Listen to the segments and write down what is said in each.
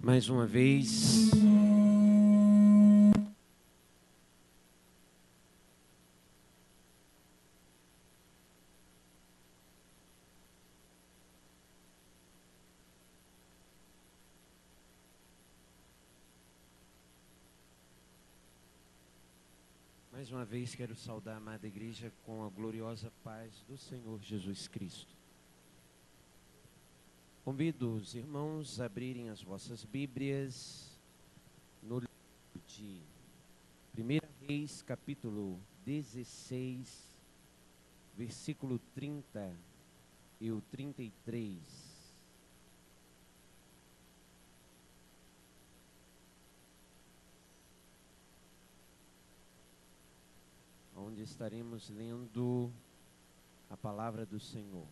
Mais uma vez, quero saudar a amada igreja com a gloriosa paz do Senhor Jesus Cristo. Convido os irmãos a abrirem as vossas Bíblias no livro de 1 Reis, capítulo 16, versículo 30 e o 33. Onde estaremos lendo a palavra do Senhor.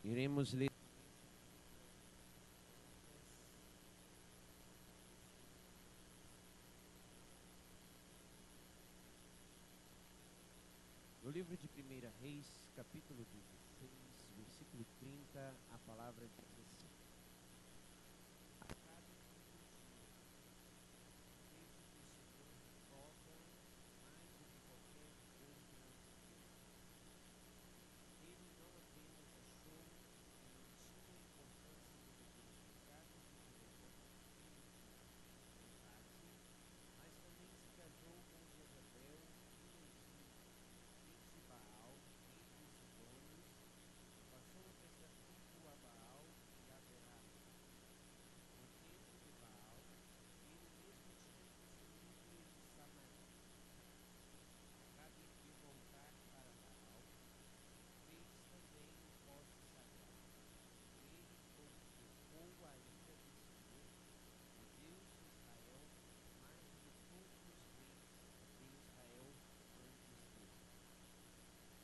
Iremos ler no livro de 1 Reis, capítulo 16, versículo 30, a palavra diz assim: Acabe todo dia, desde que o Senhor prova mais do que qualquer outra coisa. Ele não apenas achou que não tinha importância nenhuma pelos pecados de Jeroboão, filho de Nebate, mas também se casou com Jezabel, filha de Baal, entre os sidônios, passou a prestar culto a Baal e a Berá. No templo de Baal, ele mesmo tinha construído em Samaria. Acabe de voltar para Baal, fez também um poste sagrado. Ele provocou a ira do Senhor, o Deus de Israel, mais do que todos os reis de Israel antes dele.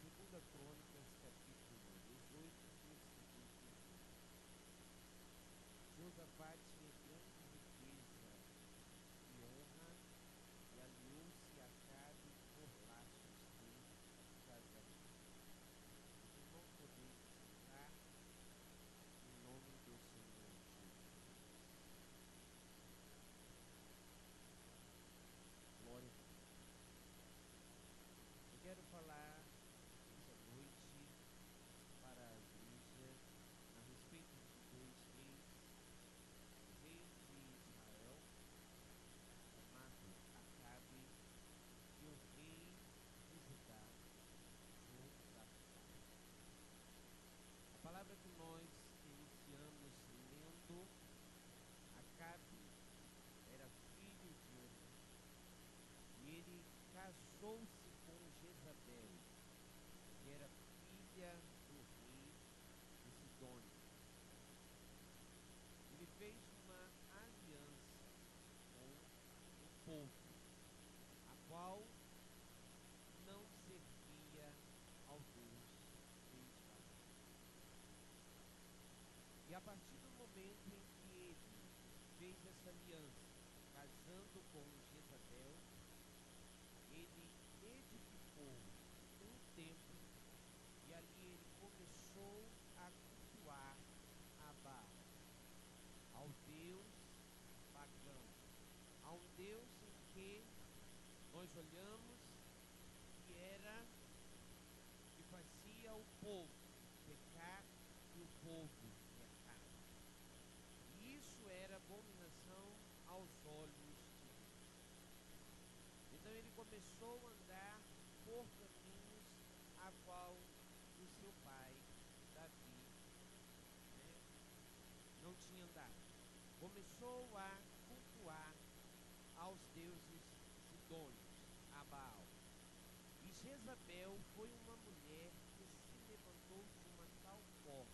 Segunda Crônicas, capítulo 18, versículo 18. Josafá tinha grande riqueza e honra e aliou-se a Acabe por laços de casamento. Os irmãos podem sentar em nome do Senhor Jesus. Glória a Deus. Eu quero falar essa noite para a igreja a respeito de dois reis, o rei de Israel, chamado Acabe, e o rei de Judá, Josafá. A palavra que nós iniciamos lendo, Acabe era filho de Omri, e ele casou-se com Jezabel, que era filha do rei de Sidônia. Ele fez uma aliança com o povo, a qual não servia ao Deus de Israel. E a partir do momento em que ele fez essa aliança, casando com Jezabel, ele edificou um templo e ali ele começou a cultuar a Baal, ao Deus pagão, a um Deus em que nós olhamos que fazia o povo pecar e o povo errar. E isso era abominação aos olhos de Deus. Então ele começou a andar por caminhos a qual o seu pai, Davi, não tinha andado. Começou a cultuar aos deuses sidônios, a Baal. E Jezabel foi uma mulher que se levantou de uma tal forma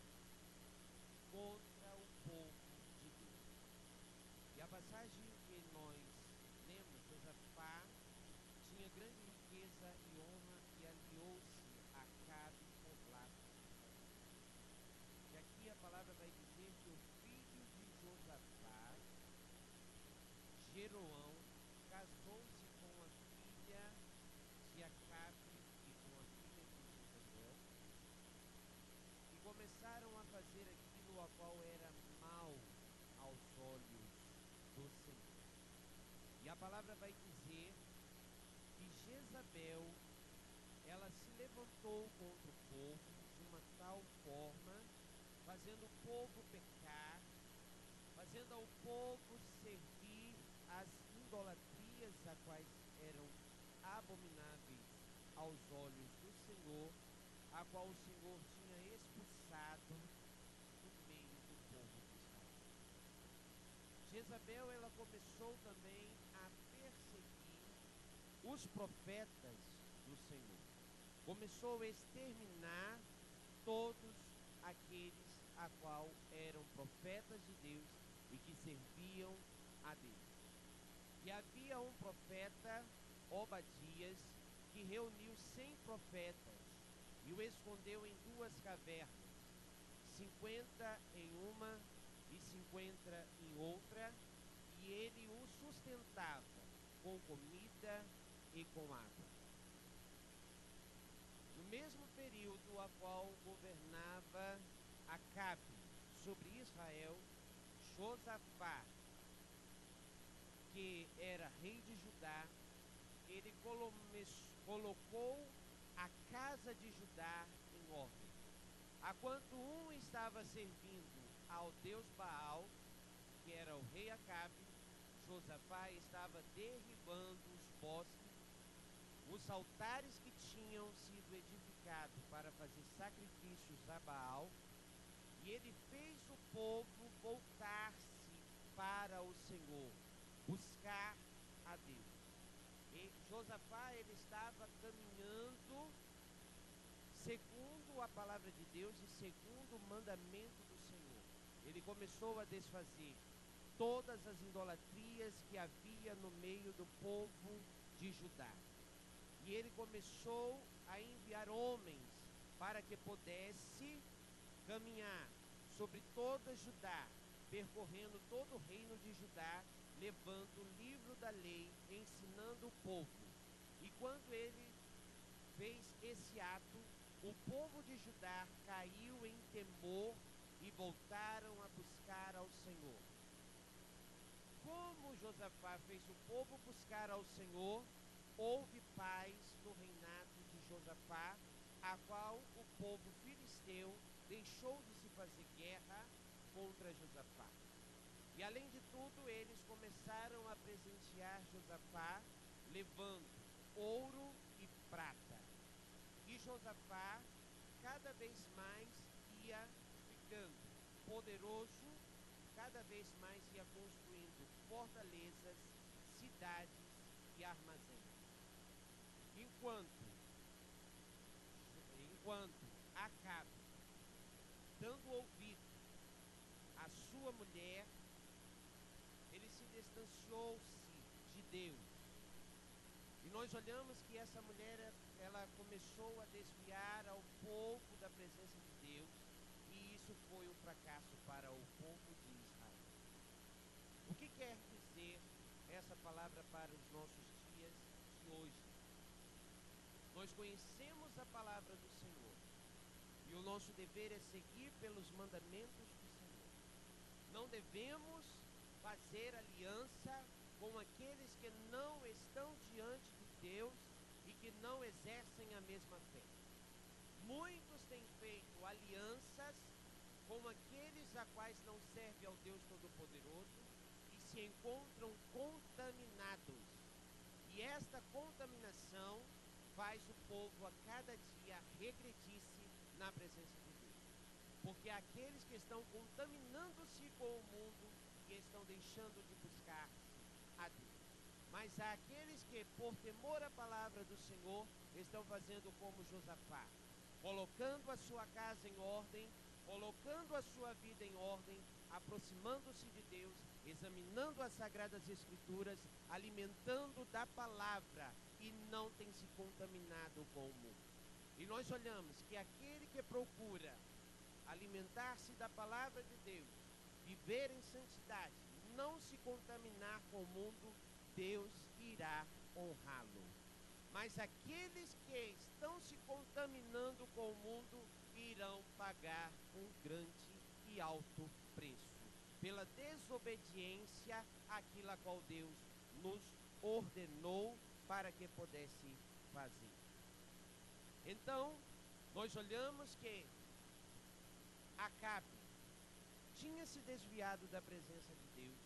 contra o povo de Deus. E a passagem que nós lemos, Josafá tinha grande riqueza e honra e aliou-se a Acabe por laços de casamento. E aqui a palavra vai dizer que o filho de Josafá, Jeroão, casou-se com a filha de Acabe qual era mau aos olhos do Senhor. E a palavra vai dizer que Jezabel, ela se levantou contra o povo de uma tal forma, fazendo o povo pecar, fazendo ao povo servir as idolatrias, a quais eram abomináveis aos olhos do Senhor, a qual o Senhor tinha expulsado do meio do povo de Israel. Jezabel, ela começou também a perseguir os profetas do Senhor. Começou a exterminar todos aqueles a qual eram profetas de Deus e que serviam a Deus. E havia um profeta, Obadias, que reuniu 100 profetas e o escondeu em 2 cavernas, 50 em uma e 50 em outra, e ele o sustentava com comida e com água. No mesmo período a qual governava Acabe sobre Israel, Josafá, que era rei de Judá, ele colocou a casa de Judá em ordem. Enquanto um estava servindo ao deus Baal, que era o rei Acabe, Josafá estava derribando os postes, os altares que tinham sido edificados para fazer sacrifícios a Baal, e ele fez o povo voltar-se para o Senhor, buscar a Deus. E Josafá, ele estava caminhando segundo a palavra de Deus e segundo o mandamento do Senhor. Ele começou a desfazer todas as idolatrias que havia no meio do povo de Judá. E ele começou a enviar homens para que pudesse caminhar sobre toda Judá, percorrendo todo o reino de Judá, levando o livro da lei, ensinando o povo. E quando ele fez esse ato, o povo de Judá caiu em temor e voltaram a buscar ao Senhor. Como Josafá fez o povo buscar ao Senhor, houve paz no reinado de Josafá, a qual o povo filisteu deixou de se fazer guerra contra Josafá. E além de tudo, eles começaram a presentear Josafá, levando ouro e prata. E Josafá cada vez mais ia ficando poderoso, cada vez mais ia construindo fortalezas, cidades e armazéns. Enquanto Acabe, dando ouvido à sua mulher, ele se distanciou-se de Deus. E nós olhamos que essa mulher, ela começou a desviar ao povo da presença de Deus, e isso foi um fracasso para o povo de Israel. O que quer dizer essa palavra para os nossos dias de hoje? Nós conhecemos a palavra do Senhor, e o nosso dever é seguir pelos mandamentos do Senhor. Não devemos fazer aliança com aqueles que não estão diante de Deus e que não exercem a mesma fé. Muitos têm feito alianças com aqueles a quais não servem ao Deus Todo-Poderoso e se encontram contaminados. E esta contaminação faz o povo a cada dia regredir-se na presença de Deus. Porque aqueles que estão contaminando-se com o mundo e estão deixando de buscar a Deus. Mas há aqueles que, por temor à palavra do Senhor, estão fazendo como Josafá, colocando a sua casa em ordem, colocando a sua vida em ordem, aproximando-se de Deus, examinando as Sagradas Escrituras, alimentando da palavra e não tem se contaminado com o mundo. E nós olhamos que aquele que procura alimentar-se da palavra de Deus, viver em santidade, não se contaminar com o mundo, Deus irá honrá-lo. Mas aqueles que estão se contaminando com o mundo irão pagar um grande e e alto preço, pela desobediência àquilo a qual Deus nos ordenou para que pudesse fazer. Então, nós olhamos que Acabe tinha se desviado da presença de Deus,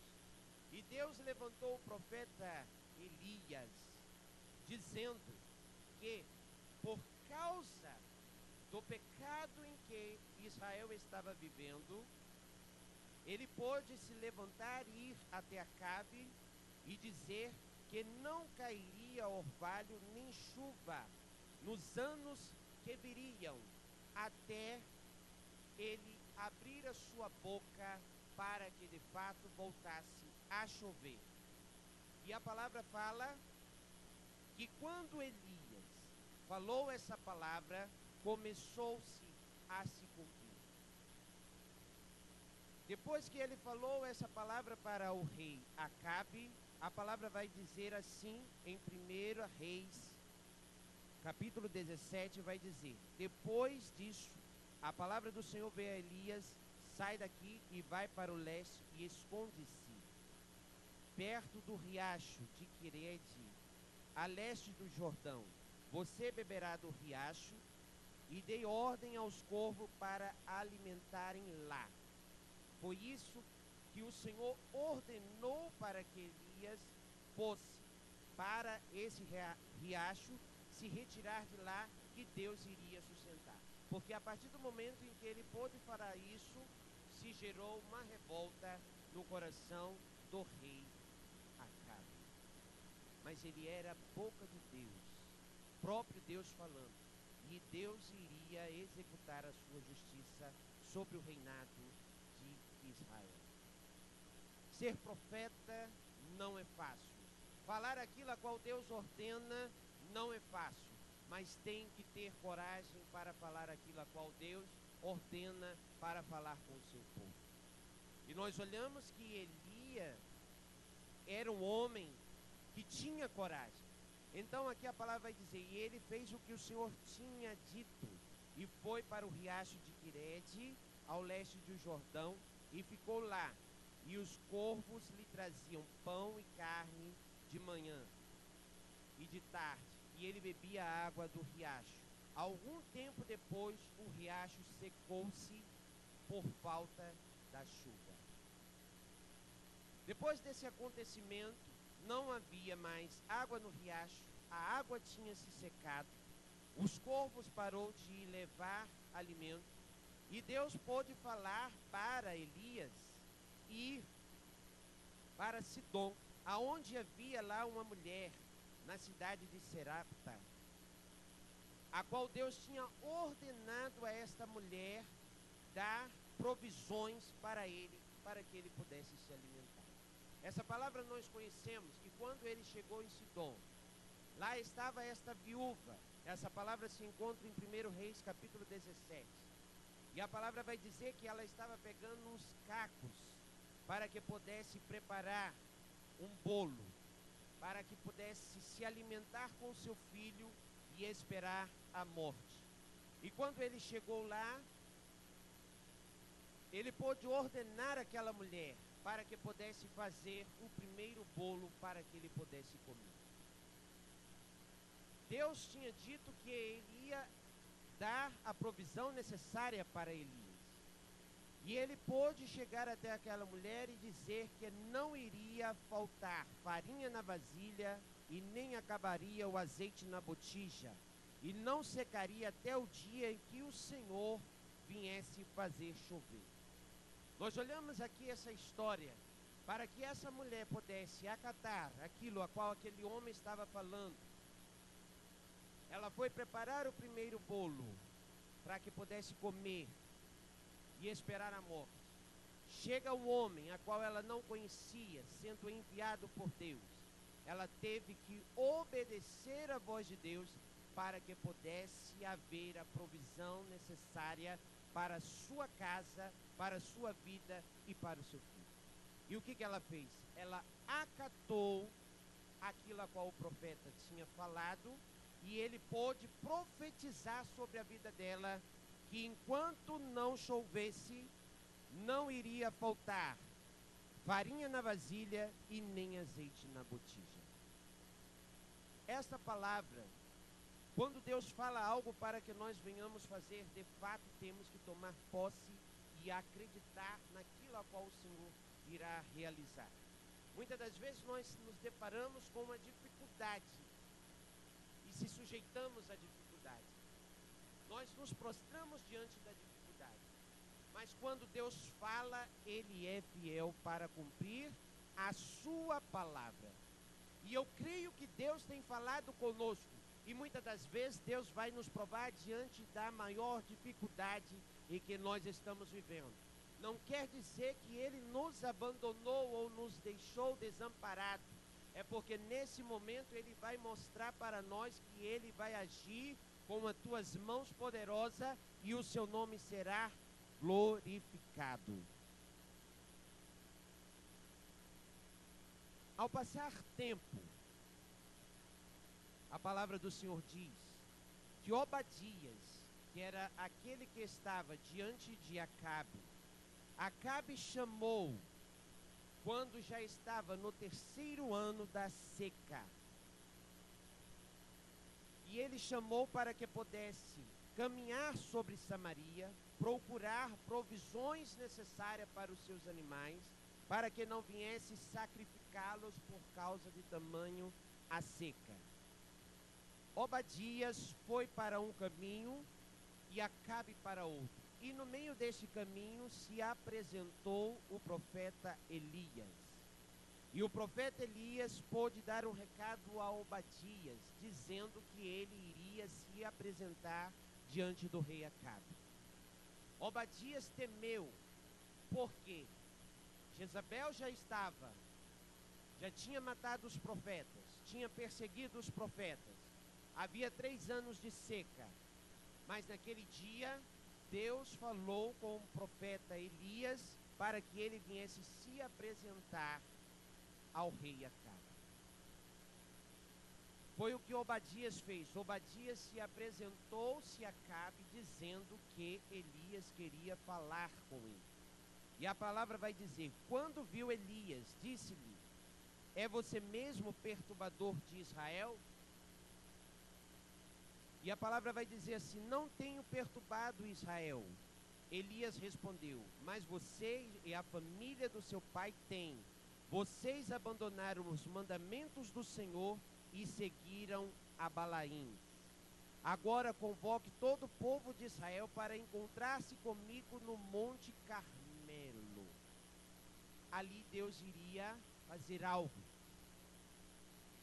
e Deus levantou o profeta Elias, dizendo que por causa do pecado em que Israel estava vivendo, ele pôde se levantar e ir até Acabe e dizer que não cairia orvalho nem chuva nos anos que viriam, até ele abrir a sua boca para que de fato voltasse a chover. E a palavra fala que quando Elias falou essa palavra, começou-se a se cumprir. Depois que ele falou essa palavra para o rei Acabe, a palavra vai dizer assim em 1 Reis, capítulo 17, vai dizer: depois disso, a palavra do Senhor veio a Elias: sai daqui e vai para o leste e esconde-se perto do riacho de Querede, a leste do Jordão. Você beberá do riacho, e dei ordem aos corvos para alimentarem lá. Foi isso que o Senhor ordenou para que Elias fosse para esse riacho, se retirar de lá, que Deus iria sustentar. Porque a partir do momento em que ele pôde falar isso, se gerou uma revolta no coração do rei Acabe. Mas ele era a boca de Deus, próprio Deus falando, e Deus iria executar a sua justiça sobre o reinado de Israel. Ser profeta não é fácil. Falar aquilo a qual Deus ordena não é fácil, mas tem que ter coragem para falar aquilo a qual Deus ordena para falar com o seu povo. E nós olhamos que Elias era um homem que tinha coragem. Então aqui a palavra vai dizer: e ele fez o que o Senhor tinha dito, e foi para o riacho de Querede, ao leste do Jordão, e ficou lá. E os corvos lhe traziam pão e carne de manhã e de tarde, e ele bebia a água do riacho. Algum tempo depois, o riacho secou-se por falta da chuva. Depois desse acontecimento, não havia mais água no riacho, a água tinha se secado, os corvos parou de levar alimento, e Deus pôde falar para Elias ir para Sidom, aonde havia lá uma mulher, na cidade de Serapta, a qual Deus tinha ordenado a esta mulher dar provisões para ele, para que ele pudesse se alimentar. Essa palavra nós conhecemos que quando ele chegou em Sidom, lá estava esta viúva. Essa palavra se encontra em 1 Reis, capítulo 17. E a palavra vai dizer que ela estava pegando uns cacos para que pudesse preparar um bolo, para que pudesse se alimentar com seu filho e esperar a morte. E quando ele chegou lá, ele pôde ordenar aquela mulher para que pudesse fazer o primeiro bolo para que ele pudesse comer. Deus tinha dito que ele ia dar a provisão necessária para Elias. E ele pôde chegar até aquela mulher e dizer que não iria faltar farinha na vasilha e nem acabaria o azeite na botija, e não secaria até o dia em que o Senhor viesse fazer chover. Nós olhamos aqui essa história para que essa mulher pudesse acatar aquilo a qual aquele homem estava falando. Ela foi preparar o primeiro bolo para que pudesse comer e esperar a morte. Chega o homem a qual ela não conhecia, sendo enviado por Deus. Ela teve que obedecer a voz de Deus para que pudesse haver a provisão necessária para a sua casa, para a sua vida e para o seu filho. E o que ela fez? Ela acatou aquilo a qual o profeta tinha falado, e ele pôde profetizar sobre a vida dela que enquanto não chovesse, não iria faltar farinha na vasilha e nem azeite na botija. Esta palavra, quando Deus fala algo para que nós venhamos fazer, de fato temos que tomar posse e acreditar naquilo a qual o Senhor irá realizar. Muitas das vezes nós nos deparamos com uma dificuldade e se sujeitamos à dificuldade. Nós nos prostramos diante da dificuldade. Mas quando Deus fala, Ele é fiel para cumprir a sua palavra. E eu creio que Deus tem falado conosco. E muitas das vezes Deus vai nos provar diante da maior dificuldade em que nós estamos vivendo. Não quer dizer que Ele nos abandonou ou nos deixou desamparados. É porque nesse momento Ele vai mostrar para nós que Ele vai agir com as tuas mãos poderosas e o seu nome será glorificado. Ao passar tempo, a palavra do Senhor diz que Obadias, que era aquele que estava diante de Acabe, Acabe chamou quando já estava no 3º ano da seca. E ele chamou para que pudesse caminhar sobre Samaria, procurar provisões necessárias para os seus animais, para que não viesse sacrificá-los por causa de tamanho a seca. Obadias foi para um caminho e Acabe para outro. E no meio deste caminho se apresentou o profeta Elias. E o profeta Elias pôde dar um recado a Obadias, dizendo que ele iria se apresentar diante do rei Acabe. Obadias temeu, porque Jezabel já tinha matado os profetas, tinha perseguido os profetas. Havia 3 anos de seca, mas naquele dia Deus falou com o profeta Elias para que ele viesse se apresentar ao rei Acabe. Foi o que Obadias fez. Obadias se apresentou-se a Acabe dizendo que Elias queria falar com ele. E a palavra vai dizer, quando viu Elias, disse-lhe, é você mesmo perturbador de Israel? E a palavra vai dizer assim, não tenho perturbado Israel. Elias respondeu, mas você e a família do seu pai têm. Vocês abandonaram os mandamentos do Senhor e seguiram a Balaim. Agora convoque todo o povo de Israel para encontrar-se comigo no Monte Carmelo. Ali Deus iria fazer algo.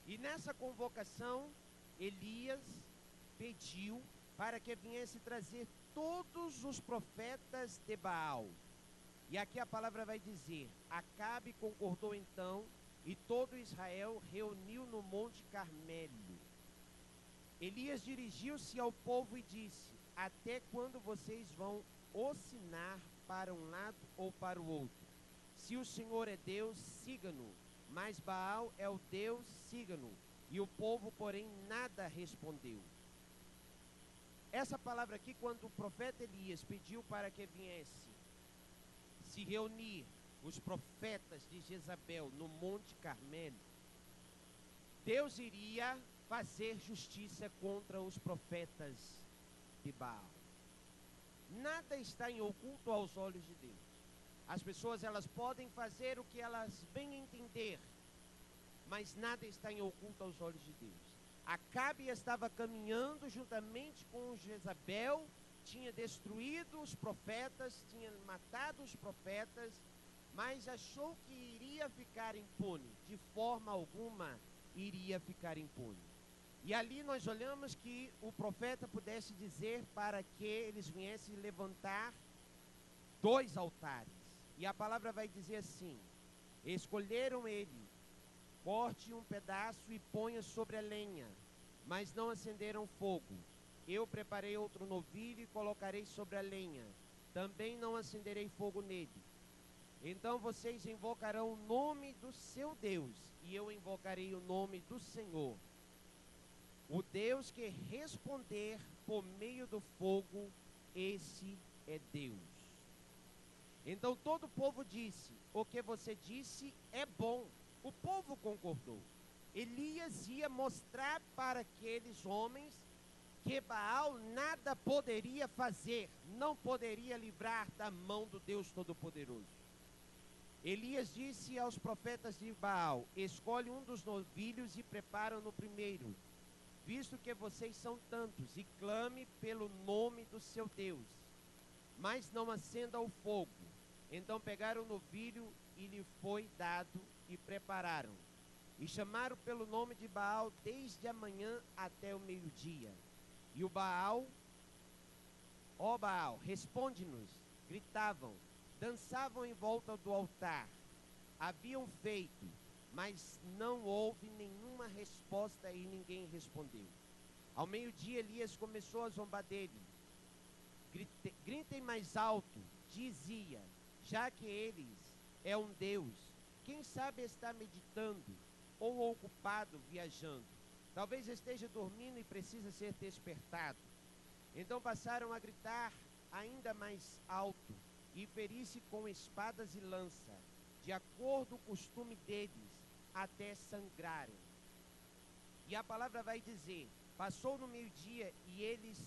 E nessa convocação, Elias pediu para que viesse trazer todos os profetas de Baal. E aqui a palavra vai dizer, Acabe concordou então, e todo Israel reuniu no Monte Carmelo. Elias dirigiu-se ao povo e disse, até quando vocês vão oscilar para um lado ou para o outro? Se o Senhor é Deus, siga-no, mas Baal é o Deus, siga-no. E o povo, porém, nada respondeu. Essa palavra aqui, quando o profeta Elias pediu para que viesse se reunir os profetas de Jezabel no Monte Carmelo, Deus iria fazer justiça contra os profetas de Baal. Nada está em oculto aos olhos de Deus. As pessoas, elas podem fazer o que elas bem entender, mas nada está em oculto aos olhos de Deus. Acabe estava caminhando juntamente com Jezabel, tinha destruído os profetas, tinha matado os profetas, mas achou que iria ficar impune. De forma alguma iria ficar impune. E ali nós olhamos que o profeta pudesse dizer para que eles viessem levantar 2 altares. E a palavra vai dizer assim, escolheram ele, corte um pedaço e ponha sobre a lenha, mas não acenderam fogo. Eu preparei outro novilho e colocarei sobre a lenha, também não acenderei fogo nele. Então vocês invocarão o nome do seu Deus, e eu invocarei o nome do Senhor. O Deus que responder por meio do fogo, esse é Deus. Então todo o povo disse: o que você disse é bom. O povo concordou. Elias ia mostrar para aqueles homens que Baal nada poderia fazer, não poderia livrar da mão do Deus Todo-Poderoso. Elias disse aos profetas de Baal: escolhe um dos novilhos e prepara-no primeiro, visto que vocês são tantos, e clame pelo nome do seu Deus, mas não acenda o fogo. Então pegaram o novilho e lhe foi dado e prepararam. E chamaram pelo nome de Baal desde a manhã até o meio-dia. E o Baal, ó Baal, responde-nos, gritavam, dançavam em volta do altar. Haviam feito, mas não houve nenhuma resposta e ninguém respondeu. Ao meio-dia Elias começou a zombar dele. Gritem mais alto, dizia, já que eles é um Deus, quem sabe está meditando ou ocupado viajando. Talvez esteja dormindo e precisa ser despertado. Então passaram a gritar ainda mais alto e ferir-se com espadas e lança, de acordo com o costume deles, até sangrarem. E a palavra vai dizer, passou no meio-dia e eles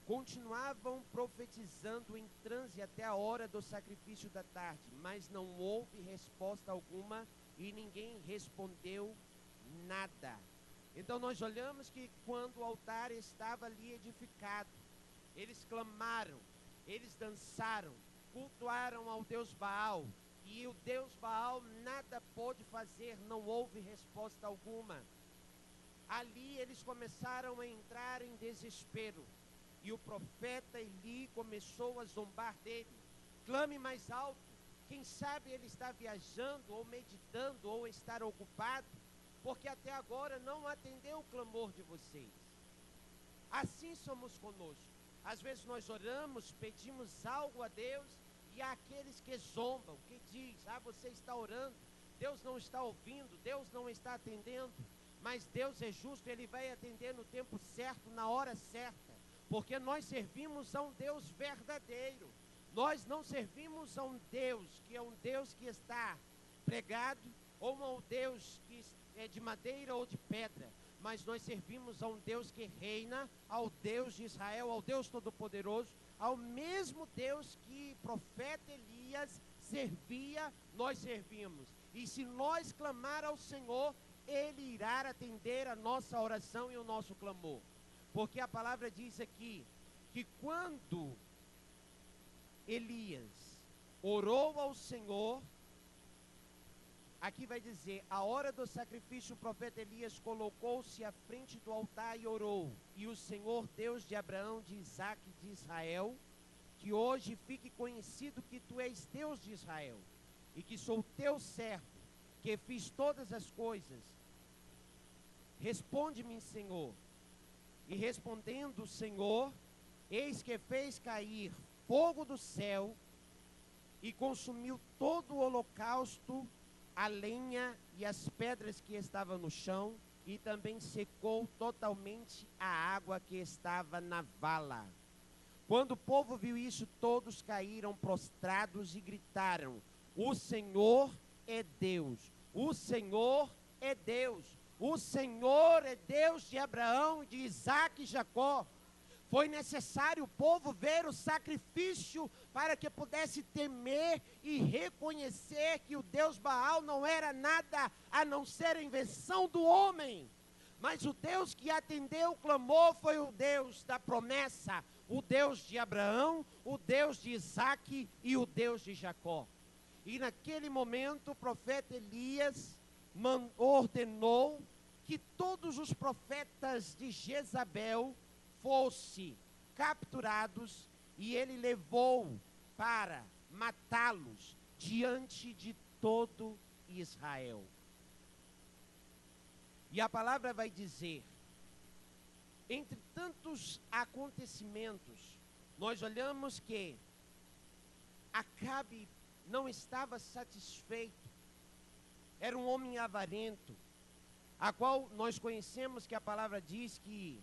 continuavam profetizando em transe até a hora do sacrifício da tarde, mas não houve resposta alguma e ninguém respondeu nada. Então nós olhamos que quando o altar estava ali edificado, eles clamaram, eles dançaram, cultuaram ao Deus Baal, e o Deus Baal nada pôde fazer, não houve resposta alguma. Ali eles começaram a entrar em desespero, e o profeta Eli começou a zombar dele. Clame mais alto, quem sabe ele está viajando, ou meditando, ou estar ocupado, porque até agora não atendeu o clamor de vocês. Assim somos conosco. Às vezes nós oramos, pedimos algo a Deus, e há aqueles que zombam, que diz, você está orando, Deus não está ouvindo, Deus não está atendendo. Mas Deus é justo, Ele vai atender no tempo certo, na hora certa, porque nós servimos a um Deus verdadeiro. Nós não servimos a um Deus que é um Deus que está pregado, ou a um Deus que é de madeira ou de pedra, mas nós servimos a um Deus que reina, ao Deus de Israel, ao Deus Todo-Poderoso, ao mesmo Deus que o profeta Elias servia, nós servimos. E se nós clamar ao Senhor, Ele irá atender a nossa oração e o nosso clamor. Porque a palavra diz aqui, que quando Elias orou ao Senhor, aqui vai dizer, a hora do sacrifício o profeta Elias colocou-se à frente do altar e orou. E o Senhor, Deus de Abraão, de Isaque e de Israel, que hoje fique conhecido que tu és Deus de Israel, e que sou teu servo, que fiz todas as coisas. Responde-me, Senhor. E respondendo o Senhor, eis que fez cair fogo do céu e consumiu todo o holocausto, a lenha e as pedras que estavam no chão, e também secou totalmente a água que estava na vala. Quando o povo viu isso, todos caíram prostrados e gritaram, o Senhor é Deus, o Senhor é Deus. O Senhor é Deus de Abraão, de Isaque e Jacó. Foi necessário o povo ver o sacrifício para que pudesse temer e reconhecer que o Deus Baal não era nada a não ser a invenção do homem. Mas o Deus que atendeu o clamor foi o Deus da promessa, o Deus de Abraão, o Deus de Isaque e o Deus de Jacó. E naquele momento o profeta Elias ordenou que todos os profetas de Jezabel fossem capturados, e ele levou para matá-los diante de todo Israel. E a palavra vai dizer, entre tantos acontecimentos, nós olhamos que Acabe não estava satisfeito. Era um homem avarento, a qual nós conhecemos que a palavra diz que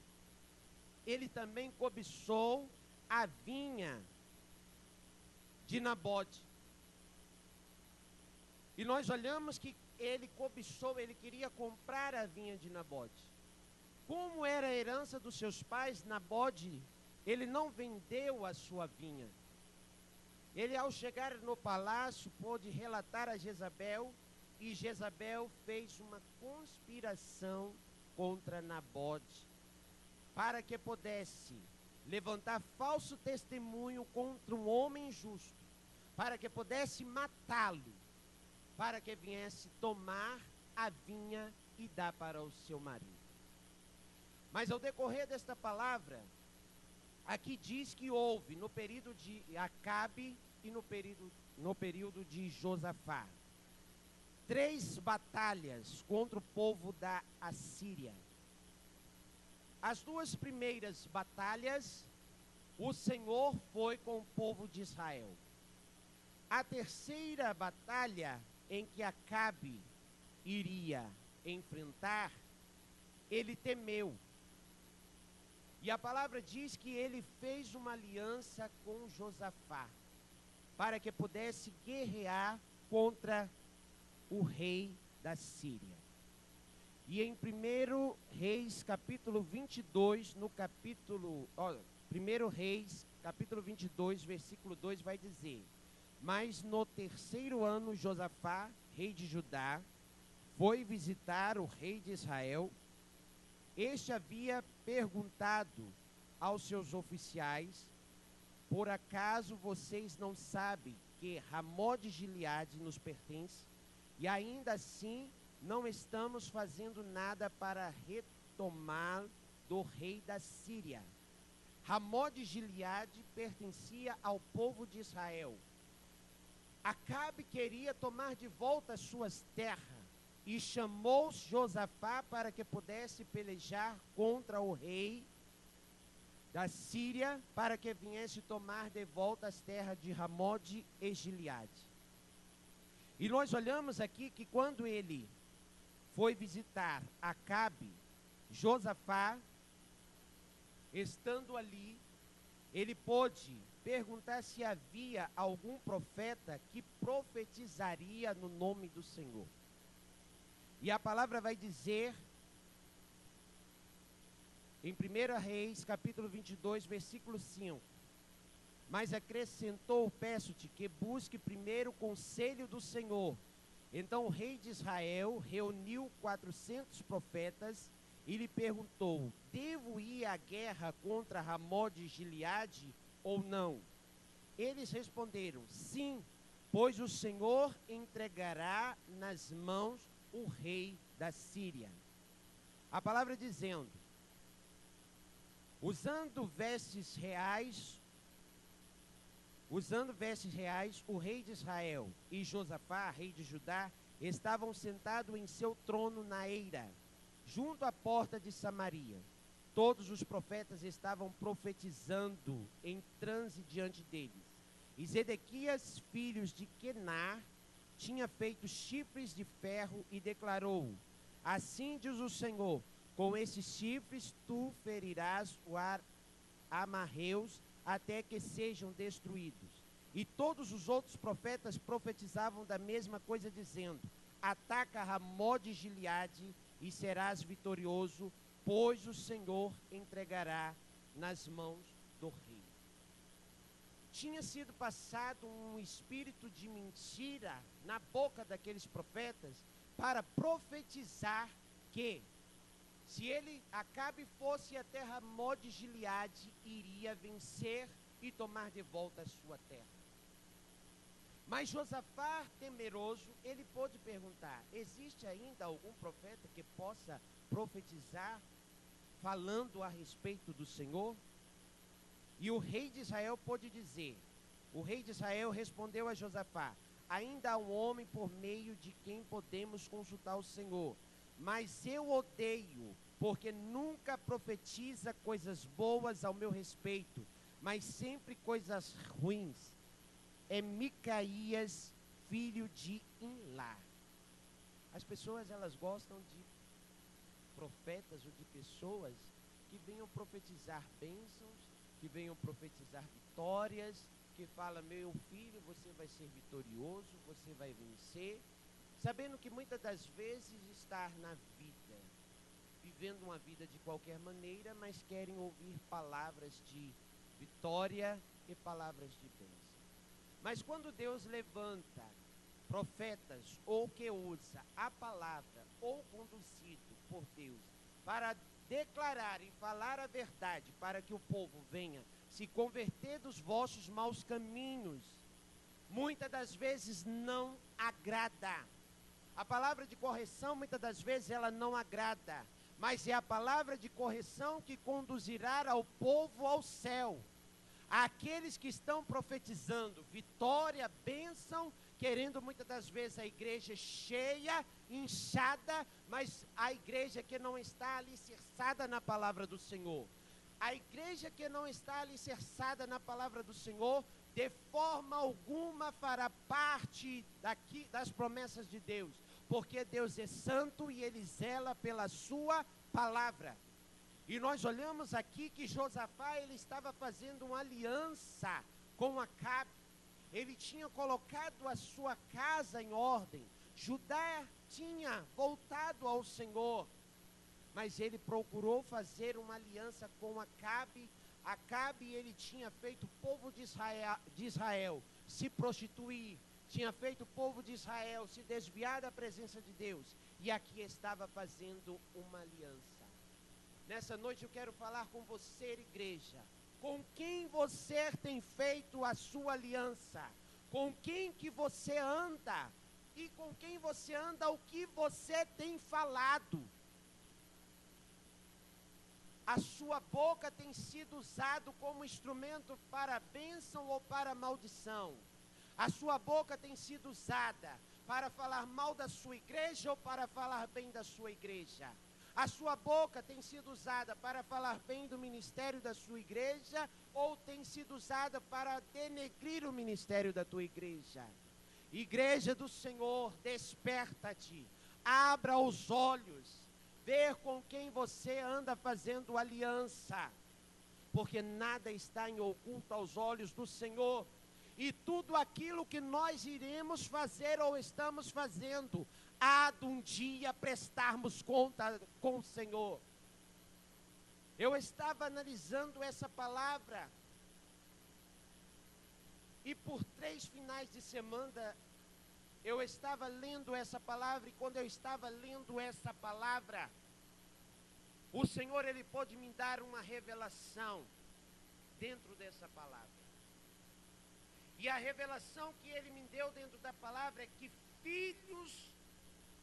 ele também cobiçou a vinha de Nabote. E nós olhamos que ele cobiçou, ele queria comprar a vinha de Nabote. Como era a herança dos seus pais, Nabote, ele não vendeu a sua vinha. Ele, ao chegar no palácio, pôde relatar a Jezabel, e Jezabel fez uma conspiração contra Nabote, para que pudesse levantar falso testemunho contra um homem justo, para que pudesse matá-lo, para que viesse tomar a vinha e dar para o seu marido. Mas ao decorrer desta palavra, aqui diz que houve no período de Acabe e no período de Josafá 3 batalhas contra o povo da Assíria. As 2 primeiras batalhas, o Senhor foi com o povo de Israel. A terceira batalha, em que Acabe iria enfrentar, ele temeu. E a palavra diz que ele fez uma aliança com Josafá, para que pudesse guerrear contra o rei da Síria. E em 1 Reis, capítulo 22, 1 Reis, capítulo 22, versículo 2, vai dizer: mas no 3º ano, Josafá, rei de Judá, foi visitar o rei de Israel. Este havia perguntado aos seus oficiais: por acaso vocês não sabem que Ramó de Gileade nos pertence? E ainda assim não estamos fazendo nada para retomar do rei da Síria. Ramó de Gileade pertencia ao povo de Israel. Acabe queria tomar de volta as suas terras e chamou Josafá para que pudesse pelejar contra o rei da Síria, para que viesse tomar de volta as terras de Ramó de Gileade. E nós olhamos aqui que quando ele foi visitar Acabe, Josafá, estando ali, ele pôde perguntar se havia algum profeta que profetizaria no nome do Senhor. E a palavra vai dizer, em 1 Reis, capítulo 22, versículo 5, mas acrescentou: peço-te que busque primeiro o conselho do Senhor. Então o rei de Israel reuniu 400 profetas e lhe perguntou: devo ir à guerra contra Ramó de Gileade ou não? Eles responderam: sim, pois o Senhor entregará nas mãos o rei da Síria. A palavra dizendo: usando vestes reais, o rei de Israel e Josafá, rei de Judá, estavam sentados em seu trono na eira, junto à porta de Samaria. Todos os profetas estavam profetizando em transe diante deles. E Zedequias, filho de Quená, tinha feito chifres de ferro e declarou: assim diz o Senhor, com esses chifres tu ferirás o amarreus até que sejam destruídos. E todos os outros profetas profetizavam da mesma coisa, dizendo: ataca Ramó de Gileade e serás vitorioso, pois o Senhor entregará nas mãos do rei. Tinha sido passado um espírito de mentira na boca daqueles profetas para profetizar que, se ele, Acabe, fosse até Ramó de Gileade, iria vencer e tomar de volta a sua terra. Mas Josafá, temeroso, ele pôde perguntar: existe ainda algum profeta que possa profetizar falando a respeito do Senhor? E o rei de Israel pôde dizer, o rei de Israel respondeu a Josafá: ainda há um homem por meio de quem podemos consultar o Senhor, mas eu odeio, porque nunca profetiza coisas boas ao meu respeito, mas sempre coisas ruins. É Micaías, filho de Imlá. As pessoas, elas gostam de profetas ou de pessoas que venham profetizar bênçãos, que venham profetizar vitórias, que fala: meu filho, você vai ser vitorioso, você vai vencer, sabendo que muitas das vezes estar na vida, vivendo uma vida de qualquer maneira, mas querem ouvir palavras de vitória e palavras de bênção. Mas quando Deus levanta profetas ou que usa a palavra ou conduzido por Deus para declarar e falar a verdade, para que o povo venha se converter dos vossos maus caminhos, muitas das vezes não agrada. A palavra de correção, muitas das vezes, ela não agrada, mas é a palavra de correção que conduzirá ao povo ao céu. Aqueles que estão profetizando vitória, bênção, querendo muitas das vezes a igreja cheia, inchada, mas a igreja que não está alicerçada na palavra do Senhor. A igreja que não está alicerçada na palavra do Senhor, de forma alguma fará parte das promessas de Deus, porque Deus é santo e Ele zela pela sua palavra. E nós olhamos aqui que Josafá, ele estava fazendo uma aliança com Acabe. Ele tinha colocado a sua casa em ordem. Judá tinha voltado ao Senhor, mas ele procurou fazer uma aliança com Acabe. Acabe, ele tinha feito o povo de Israel se prostituir, tinha feito o povo de Israel se desviar da presença de Deus, e aqui estava fazendo uma aliança. Nessa noite eu quero falar com você, igreja. Com quem você tem feito a sua aliança? Com quem que você anda? E com quem você anda, o que você tem falado? A sua boca tem sido usado como instrumento para bênção ou para maldição? A sua boca tem sido usada para falar mal da sua igreja ou para falar bem da sua igreja? A sua boca tem sido usada para falar bem do ministério da sua igreja ou tem sido usada para denegrir o ministério da tua igreja? Igreja do Senhor, desperta-te, abra os olhos, ver com quem você anda fazendo aliança, porque nada está em oculto aos olhos do Senhor. E tudo aquilo que nós iremos fazer ou estamos fazendo, há de um dia prestarmos conta com o Senhor. Eu estava analisando essa palavra, e por 3 finais de semana, eu estava lendo essa palavra, e quando eu estava lendo essa palavra, o Senhor, Ele pôde me dar uma revelação dentro dessa palavra. E a revelação que Ele me deu dentro da palavra é que filhos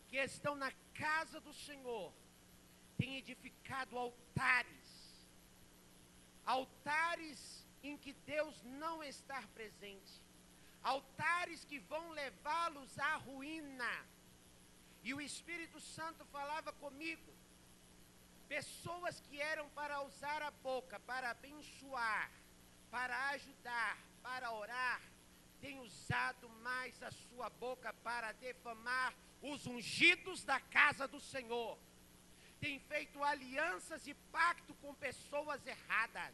que estão na casa do Senhor têm edificado altares, altares em que Deus não está presente, altares que vão levá-los à ruína. E o Espírito Santo falava comigo, pessoas que eram para usar a boca, para abençoar, para ajudar, para orar, têm usado mais a sua boca para defamar os ungidos da casa do Senhor. Tem feito alianças e pacto com pessoas erradas.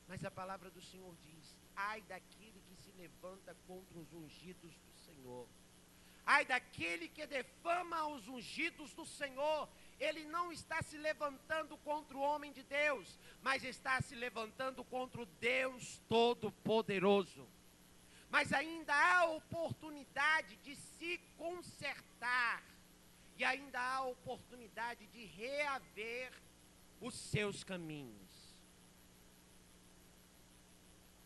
Mas a palavra do Senhor diz: ai daquele que se levanta contra os ungidos do Senhor. Ai daquele que defama os ungidos do Senhor. Ele não está se levantando contra o homem de Deus, mas está se levantando contra o Deus Todo-Poderoso. Mas ainda há oportunidade de se consertar, e ainda há oportunidade de reaver os seus caminhos.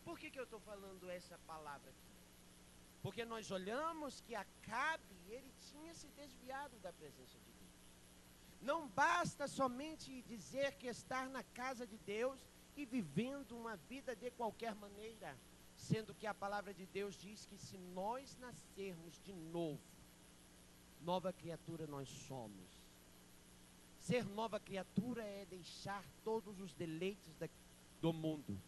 Por que eu estou falando essa palavra aqui? Porque nós olhamos que Acabe, ele tinha se desviado da presença de Deus. Não basta somente dizer que estar na casa de Deus e vivendo uma vida de qualquer maneira, sendo que a palavra de Deus diz que se nós nascermos de novo, nova criatura nós somos. Ser nova criatura é deixar todos os deleites do mundo.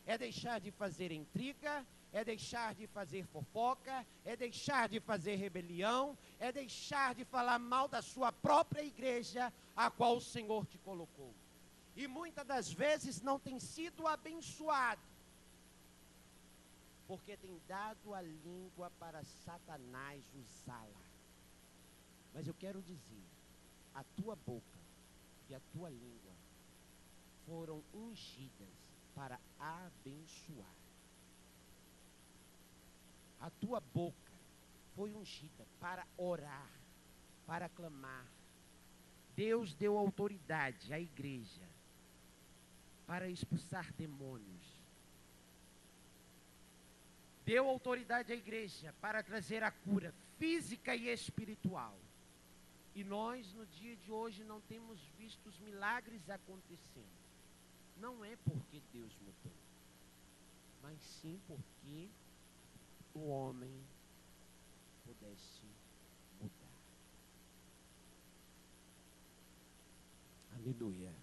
É deixar de fazer intriga, é deixar de fazer fofoca, é deixar de fazer rebelião, é deixar de falar mal da sua própria igreja, a qual o Senhor te colocou. E muitas das vezes não tem sido abençoado, porque tem dado a língua para Satanás usá-la. Mas eu quero dizer, a tua boca e a tua língua foram ungidas para abençoar. A tua boca foi ungida para orar, para clamar. Deus deu autoridade à igreja para expulsar demônios. Deu autoridade à igreja para trazer a cura física e espiritual. E nós, no dia de hoje, não temos visto os milagres acontecendo. Não é porque Deus mudou, mas sim porque o homem pudesse mudar. Aleluia.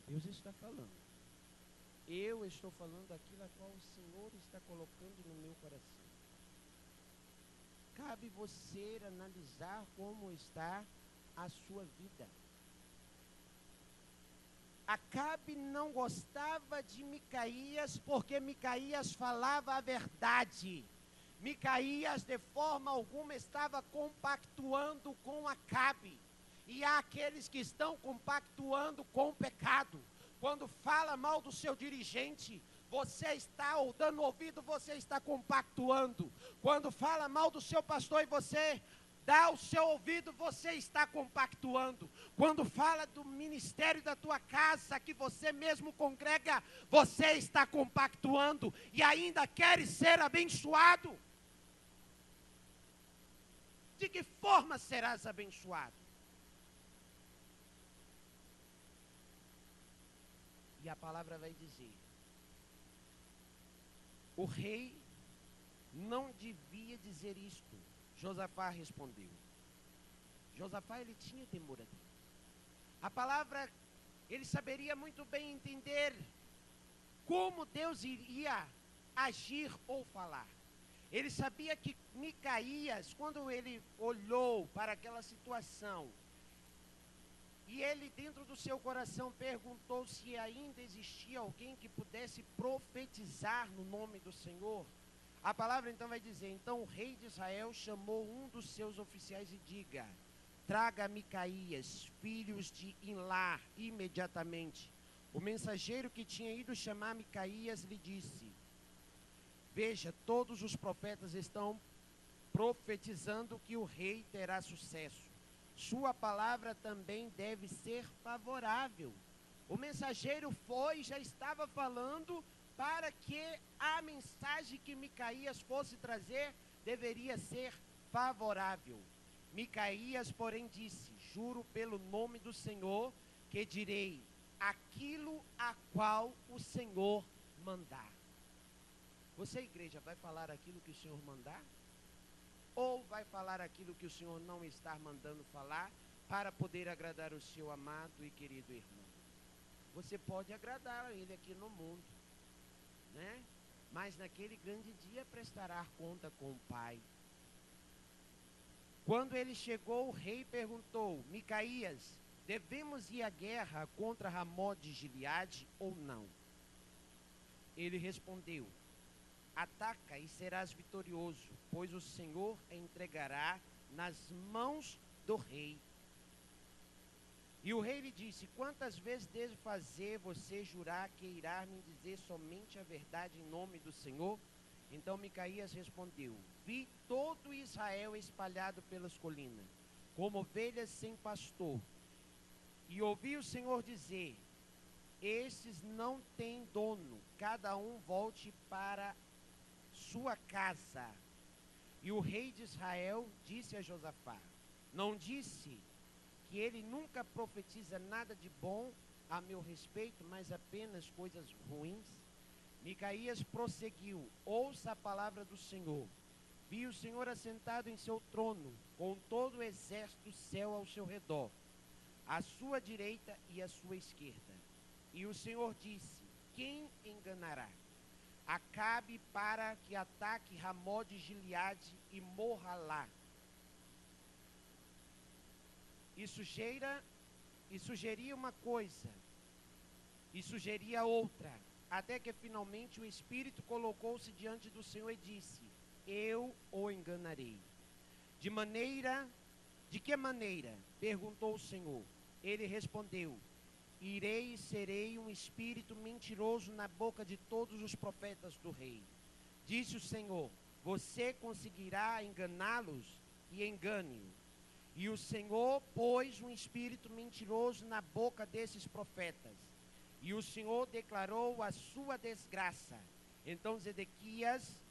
Deus está falando. Eu estou falando aquilo a qual o Senhor está colocando no meu coração. Cabe você analisar como está a sua vida. Acabe não gostava de Micaías porque Micaías falava a verdade. Micaías de forma alguma estava compactuando com Acabe. E há aqueles que estão compactuando com o pecado. Quando fala mal do seu dirigente, você está, ou dando ouvido, você está compactuando. Quando fala mal do seu pastor e você dá o seu ouvido, você está compactuando. Quando fala do ministério da tua casa, que você mesmo congrega, você está compactuando. E ainda quer ser abençoado. De que forma serás abençoado? E a palavra vai dizer, o rei não devia dizer isto. Josafá respondeu. Josafá, ele tinha temor a Deus. A palavra, ele saberia muito bem entender como Deus iria agir ou falar. Ele sabia que Micaías, quando ele olhou para aquela situação, e ele dentro do seu coração perguntou se ainda existia alguém que pudesse profetizar no nome do Senhor. A palavra então vai dizer, então o rei de Israel chamou um dos seus oficiais e diga, traga Micaías, filhos de Imlá, imediatamente. O mensageiro que tinha ido chamar Micaías lhe disse, veja, todos os profetas estão profetizando que o rei terá sucesso. Sua palavra também deve ser favorável. O mensageiro foi, já estava falando para que a mensagem que Micaías fosse trazer deveria ser favorável. Micaías, porém, disse, juro pelo nome do Senhor que direi aquilo a qual o Senhor mandar. Você, igreja, vai falar aquilo que o Senhor mandar? Ou vai falar aquilo que o Senhor não está mandando falar para poder agradar o seu amado e querido irmão? Você pode agradar a ele aqui no mundo, né? Mas naquele grande dia prestará conta com o Pai. Quando ele chegou, o rei perguntou, Micaías, devemos ir à guerra contra Ramó de Gileade ou não? Ele respondeu, ataca e serás vitorioso, pois o Senhor entregará nas mãos do rei. E o rei lhe disse, quantas vezes devo fazer você jurar que irá me dizer somente a verdade em nome do Senhor? Então Micaías respondeu, vi todo Israel espalhado pelas colinas, como ovelhas sem pastor, e ouvi o Senhor dizer, estes não têm dono, cada um volte para sua casa. E o rei de Israel disse a Josafá, não disse que ele nunca profetiza nada de bom a meu respeito, mas apenas coisas ruins? Micaías prosseguiu, ouça a palavra do Senhor. Vi o Senhor assentado em seu trono, com todo o exército do céu ao seu redor, à sua direita e à sua esquerda. E o Senhor disse, quem enganará? Acabe para que ataque Ramó de Gileade e morra lá. E sugeria uma coisa, e sugeria outra. até que finalmente o Espírito colocou-se diante do Senhor e disse: eu o enganarei. De que maneira? Perguntou o Senhor. Ele respondeu: irei e serei um espírito mentiroso na boca de todos os profetas do rei. Disse o Senhor: você conseguirá enganá-los e engane-o. E o Senhor pôs um espírito mentiroso na boca desses profetas. E o Senhor declarou a sua desgraça. Então Zedequias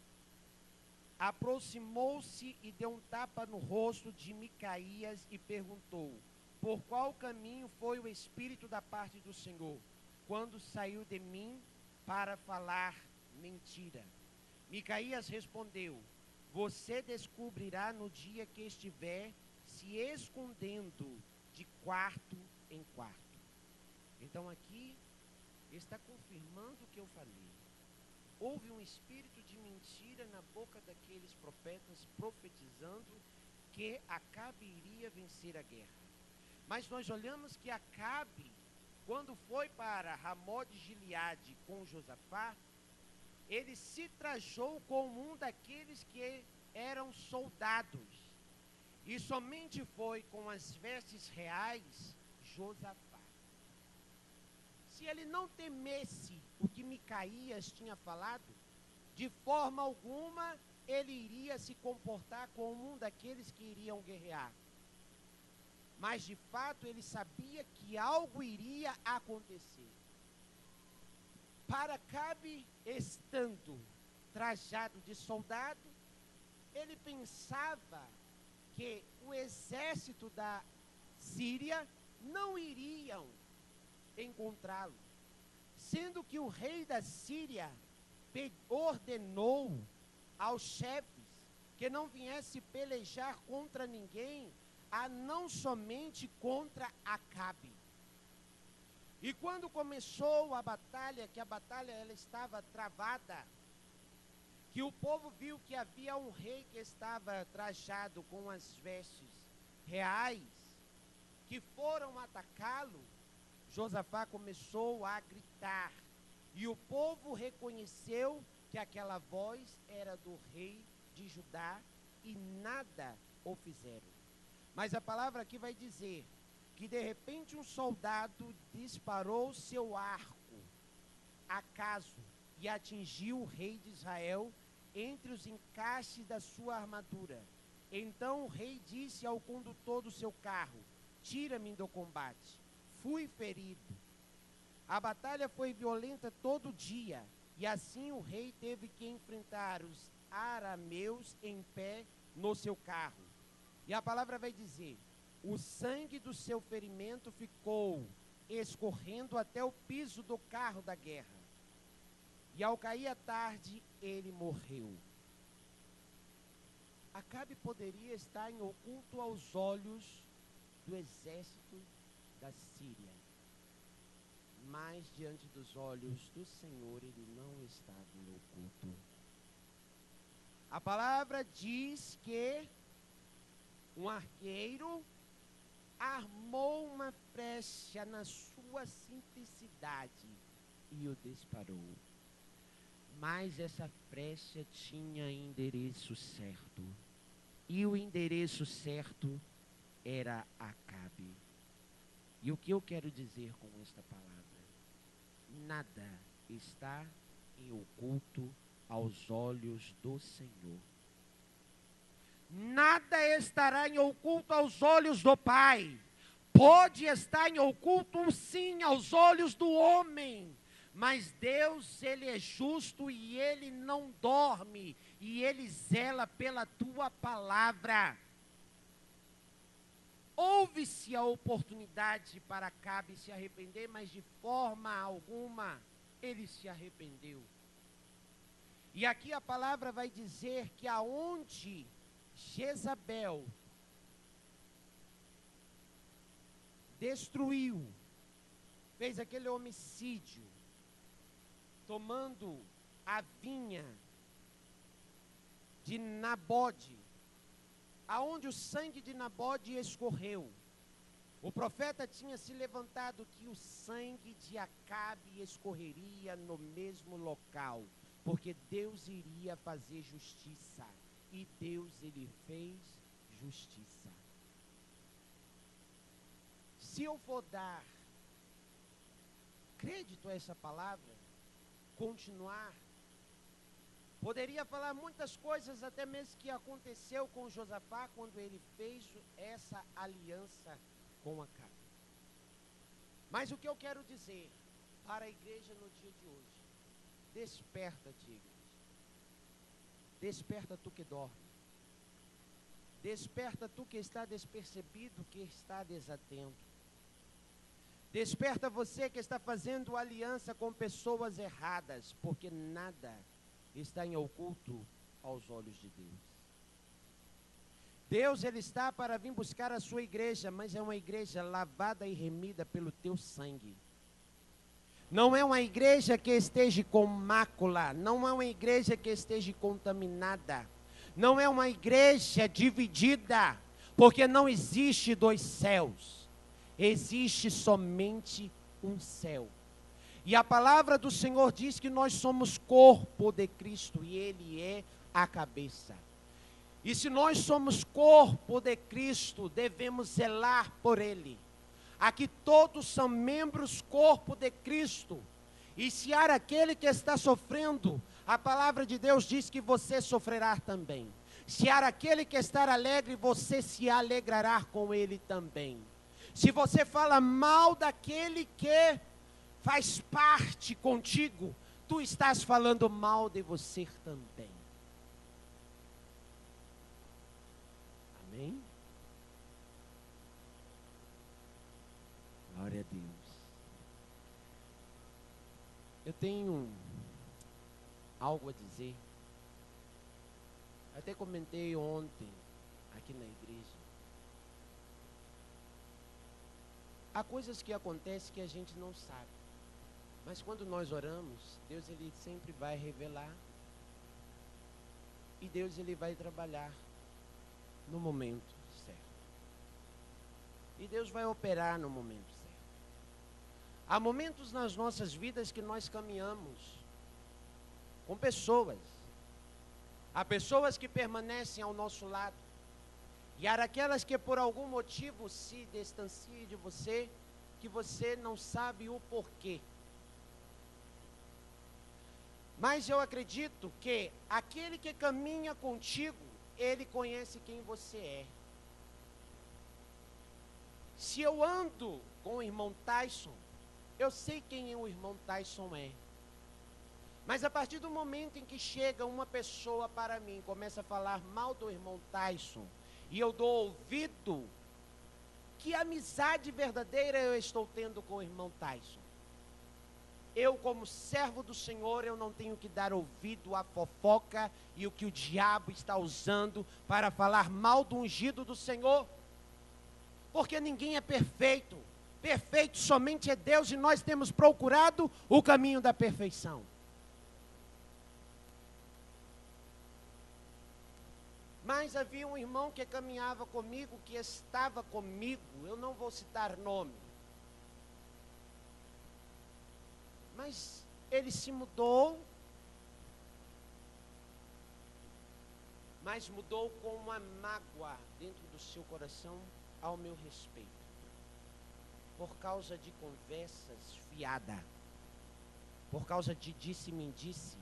aproximou-se e deu um tapa no rosto de Micaías e perguntou: por qual caminho foi o Espírito da parte do Senhor, quando saiu de mim para falar mentira? Micaías respondeu: você descobrirá no dia que estiver se escondendo de quarto em quarto. Então aqui está confirmando o que eu falei. Houve um espírito de mentira na boca daqueles profetas, profetizando que Acabe iria vencer a guerra. Mas nós olhamos que Acabe, quando foi para Ramó de Gileade com Josafá, ele se trajou como um daqueles que eram soldados. E somente foi com as vestes reais Josafá. Se ele não temesse o que Micaías tinha falado, de forma alguma ele iria se comportar como um daqueles que iriam guerrear. Mas de fato ele sabia que algo iria acontecer. Para Acabe, estando trajado de soldado, ele pensava que o exército da Síria não iriam encontrá-lo, sendo que o rei da Síria ordenou aos chefes que não viesse pelejar contra ninguém, a não somente contra Acabe. E quando começou a batalha, que a batalha ela estava travada, que o povo viu que havia um rei que estava trajado com as vestes reais, que foram atacá-lo, Josafá começou a gritar, e o povo reconheceu que aquela voz era do rei de Judá e nada o fizeram. Mas a palavra aqui vai dizer que de repente um soldado disparou seu arco, acaso, e atingiu o rei de Israel entre os encaixes da sua armadura. Então o rei disse ao condutor do seu carro: tira-me do combate. Fui ferido. A batalha foi violenta todo dia, e assim o rei teve que enfrentar os arameus em pé no seu carro. E a palavra vai dizer: o sangue do seu ferimento ficou escorrendo até o piso do carro da guerra. E ao cair a tarde, ele morreu. Acabe poderia estar em oculto aos olhos do exército da Síria, mas diante dos olhos do Senhor ele não estava em oculto. A palavra diz que um arqueiro armou uma flecha na sua simplicidade e o disparou. Mas essa flecha tinha endereço certo. E o endereço certo era Acabe. E o que eu quero dizer com esta palavra? Nada está em oculto aos olhos do Senhor. Nada estará em oculto aos olhos do Pai. Pode estar em oculto, sim, aos olhos do homem. Mas Deus, Ele é justo e Ele não dorme. E Ele zela pela tua palavra. Houve-se a oportunidade para Acabe se arrepender, mas de forma alguma ele se arrependeu. E aqui a palavra vai dizer que aonde Jezabel destruiu, fez aquele homicídio, tomando a vinha de Nabode, aonde o sangue de Nabode escorreu, O profeta tinha se levantado que o sangue de Acabe escorreria no mesmo local, porque Deus iria fazer justiça. E Deus, ele fez justiça. Se eu for dar crédito a essa palavra, continuar, poderia falar muitas coisas, até mesmo que aconteceu com Josafá, quando ele fez essa aliança com Acabe. Mas o que eu quero dizer para a igreja no dia de hoje: desperta-te, igreja. Desperta tu que dorme. Desperta tu que está despercebido, que está desatento. Desperta você que está fazendo aliança com pessoas erradas, porque nada está em oculto aos olhos de Deus. Deus, ele está para vir buscar a sua igreja, mas é uma igreja lavada e remida pelo teu sangue. Não é uma igreja que esteja com mácula, não é uma igreja que esteja contaminada, não é uma igreja dividida, porque não existe dois céus, existe somente um céu. E a palavra do Senhor diz que nós somos corpo de Cristo e Ele é a cabeça. E se nós somos corpo de Cristo, devemos zelar por Ele. Aqui todos são membros corpo de Cristo. E se há aquele que está sofrendo, a palavra de Deus diz que você sofrerá também. Se há aquele que está alegre, você se alegrará com ele também. Se você fala mal daquele que faz parte contigo, tu estás falando mal de você também. Amém? Glória a Deus. Eu tenho algo a dizer. Até comentei ontem aqui na igreja. Há coisas que acontecem que a gente não sabe. Mas quando nós oramos, Deus, ele sempre vai revelar. E Deus, ele vai trabalhar no momento certo. E Deus vai operar no momento certo. Há momentos nas nossas vidas que nós caminhamos com pessoas. Há pessoas que permanecem ao nosso lado. E há aquelas que por algum motivo se distanciam de você, que você não sabe o porquê. Mas eu acredito que aquele que caminha contigo, ele conhece quem você é. Se eu ando com o irmão Tyson, eu sei quem o irmão Tyson é. Mas a partir do momento em que chega uma pessoa para mim, começa a falar mal do irmão Tyson, e eu dou ouvido, que amizade verdadeira eu estou tendo com o irmão Tyson? Eu, como servo do Senhor, eu não tenho que dar ouvido à fofoca e o que o diabo está usando para falar mal do ungido do Senhor. Porque ninguém é perfeito. Perfeito somente é Deus e nós temos procurado o caminho da perfeição. Mas havia um irmão que caminhava comigo, que estava comigo, eu não vou citar nome. Mas ele se mudou, mas mudou com uma mágoa dentro do seu coração ao meu respeito. Por causa de conversas fiadas, por causa de disse-me-disse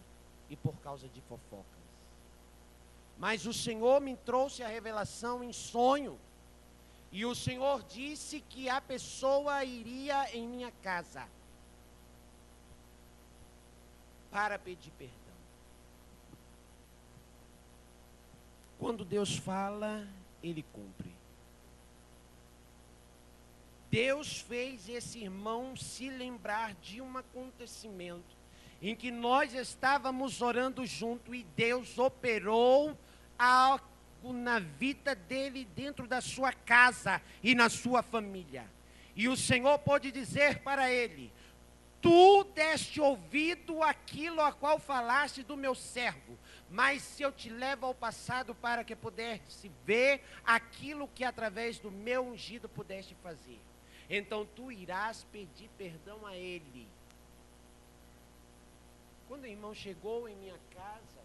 e por causa de fofocas. Mas o Senhor me trouxe a revelação em sonho. E o Senhor disse que a pessoa iria em minha casa para pedir perdão. Quando Deus fala, Ele cumpre. Deus fez esse irmão se lembrar de um acontecimento em que nós estávamos orando junto e Deus operou algo na vida dele, dentro da sua casa e na sua família. E o Senhor pôde dizer para ele: tu deste ouvido àquilo a qual falaste do meu servo, mas se eu te levo ao passado para que pudesse ver aquilo que através do meu ungido pudeste fazer. então tu irás pedir perdão a ele. Quando o irmão chegou em minha casa,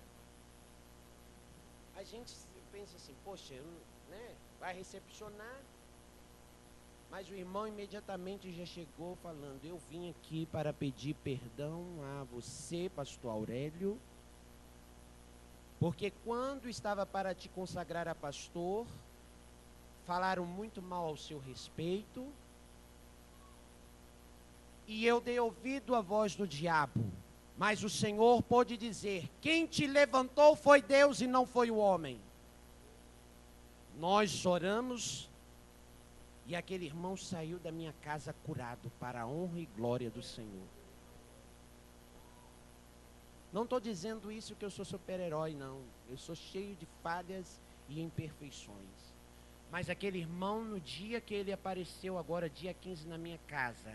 a gente pensa assim, poxa, né, vai recepcionar. Mas o irmão imediatamente já chegou falando, eu vim aqui para pedir perdão a você, pastor Aurélio, porque quando estava para te consagrar a pastor, falaram muito mal ao seu respeito, e eu dei ouvido à voz do diabo. Mas o Senhor pôde dizer, quem te levantou foi Deus e não foi o homem. Nós oramos, e aquele irmão saiu da minha casa curado, para a honra e glória do Senhor. Não estou dizendo isso que eu sou super-herói, não. Eu sou cheio de falhas e imperfeições. Mas aquele irmão, no dia que ele apareceu, agora dia 15 na minha casa,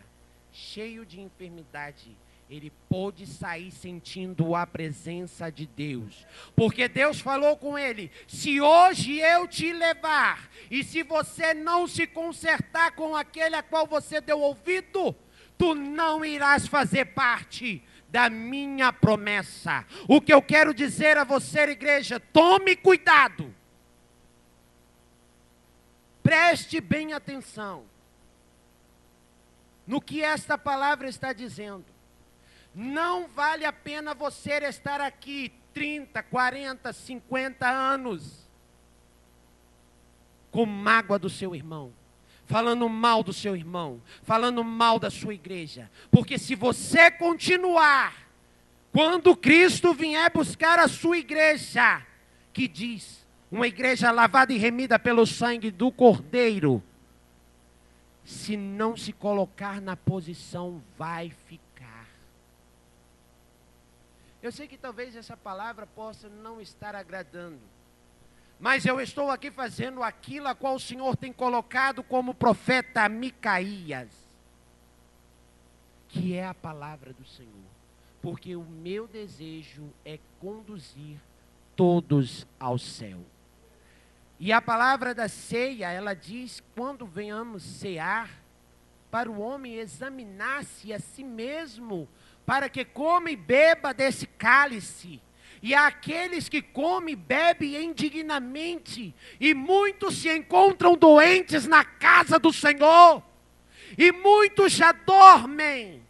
cheio de enfermidade, ele pôde sair sentindo a presença de Deus. Porque Deus falou com ele, se hoje eu te levar, e se você não se consertar com aquele a qual você deu ouvido, tu não irás fazer parte da minha promessa. O que eu quero dizer a você, igreja, tome cuidado. Preste bem atenção no que esta palavra está dizendo. Não vale a pena você estar aqui 30, 40, 50 anos com mágoa do seu irmão, falando mal do seu irmão, falando mal da sua igreja. Porque se você continuar, quando Cristo vier buscar a sua igreja, que diz, uma igreja lavada e remida pelo sangue do Cordeiro, se não se colocar na posição, vai ficar. Eu sei que talvez essa palavra possa não estar agradando, mas eu estou aqui fazendo aquilo a qual o Senhor tem colocado como profeta Micaías, que é a palavra do Senhor. Porque o meu desejo é conduzir todos ao céu. E a palavra da ceia, ela diz, quando venhamos cear, para o homem examinar-se a si mesmo, para que coma e beba desse cálice. E há aqueles que comem e bebem indignamente, e muitos se encontram doentes na casa do Senhor, e muitos já dormem.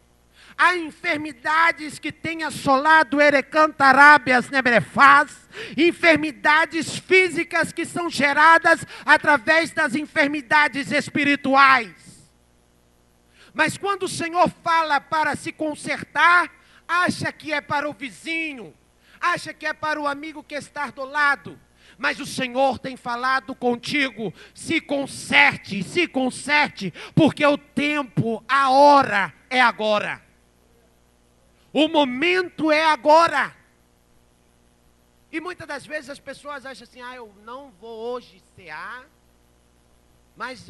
Há enfermidades que têm assolado Erecantarábias Nebrefaz, enfermidades físicas que são geradas através das enfermidades espirituais. Mas quando o Senhor fala para se consertar, acha que é para o vizinho, acha que é para o amigo que está do lado. Mas o Senhor tem falado contigo, se conserte, porque o tempo, a hora é agora. O momento é agora. E muitas das vezes as pessoas acham assim, eu não vou hoje cear, mas